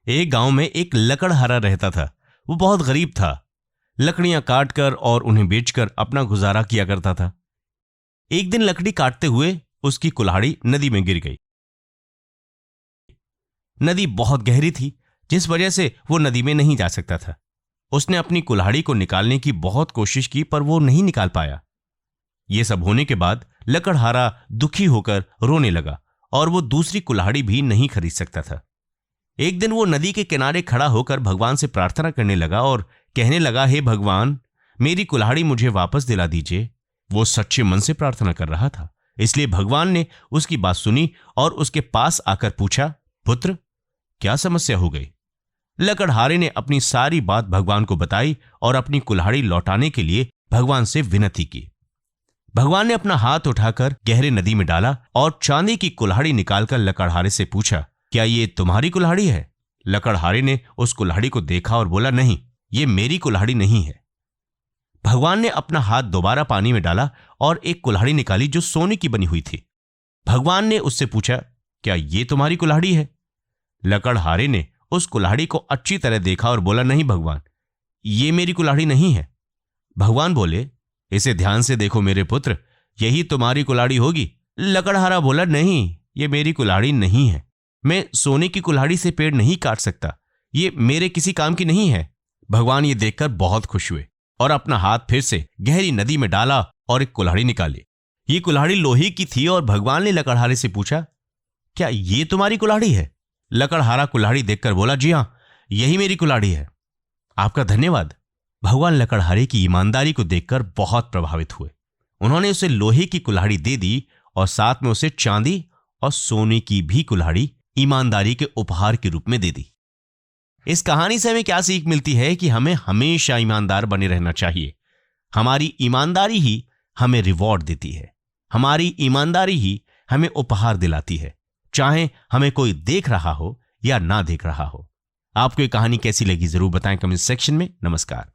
एक गांव में एक लकड़हारा रहता था। वो बहुत गरीब था। लकड़ियां काटकर और उन्हें बेचकर अपना गुजारा किया करता था। एक दिन लकड़ी काटते हुए उसकी कुल्हाड़ी नदी में गिर गई। नदी बहुत गहरी थी, जिस वजह से वो नदी में नहीं जा सकता था। उसने अपनी कुल्हाड़ी को निकालने की बहुत कोशिश की, पर वो नहीं निकाल पाया। ये सब होने के बाद लकड़हारा दुखी होकर रोने लगा और वो दूसरी कुल्हाड़ी भी नहीं खरीद सकता था। एक दिन वो नदी के किनारे खड़ा होकर भगवान से प्रार्थना करने लगा और कहने लगा, हे भगवान, मेरी कुल्हाड़ी मुझे वापस दिला दीजिए। वो सच्चे मन से प्रार्थना कर रहा था, इसलिए भगवान ने उसकी बात सुनी और उसके पास आकर पूछा, पुत्र, क्या समस्या हो गई? लकड़हारे ने अपनी सारी बात भगवान को बताई और अपनी कुल्हाड़ी लौटाने के लिए भगवान से विनती की। भगवान ने अपना हाथ उठाकर गहरे नदी में डाला और चांदी की कुल्हाड़ी निकालकर लकड़हारे से पूछा, क्या ये तुम्हारी कुल्हाड़ी है? लकड़हारे ने उस कुल्हाड़ी को देखा और बोला, नहीं, ये मेरी कुल्हाड़ी नहीं है। भगवान ने अपना हाथ दोबारा पानी में डाला और एक कुल्हाड़ी निकाली जो सोने की बनी हुई थी। भगवान ने उससे पूछा, क्या ये तुम्हारी कुल्हाड़ी है? लकड़हारे ने उस कुल्हाड़ी को अच्छी तरह देखा और बोला, नहीं भगवान, ये मेरी कुल्हाड़ी नहीं है। भगवान बोले, इसे ध्यान से देखो मेरे पुत्र, यही तुम्हारी कुल्हाड़ी होगी। लकड़हारा बोला, नहीं, ये मेरी कुल्हाड़ी नहीं है। मैं सोने की कुल्हाड़ी से पेड़ नहीं काट सकता, ये मेरे किसी काम की नहीं है। भगवान ये देखकर बहुत खुश हुए और अपना हाथ फिर से गहरी नदी में डाला और एक कुल्हाड़ी निकाली। ये कुल्हाड़ी लोहे की थी और भगवान ने लकड़हारे से पूछा, क्या ये तुम्हारी कुल्हाड़ी है? लकड़हारा कुल्हाड़ी देखकर बोला, जी हाँ, यही मेरी कुल्हाड़ी है। आपका धन्यवाद। भगवान लकड़हारे की ईमानदारी को देखकर बहुत प्रभावित हुए। उन्होंने उसे लोहे की कुल्हाड़ी दे दी और साथ में उसे चांदी और सोने की भी कुल्हाड़ी ईमानदारी के उपहार के रूप में दे दी। इस कहानी से हमें क्या सीख मिलती है कि हमें हमेशा ईमानदार बने रहना चाहिए। हमारी ईमानदारी ही हमें रिवॉर्ड देती है। हमारी ईमानदारी ही हमें उपहार दिलाती है, चाहे हमें कोई देख रहा हो या ना देख रहा हो। आपको ये कहानी कैसी लगी जरूर बताएं कमेंट सेक्शन में। नमस्कार।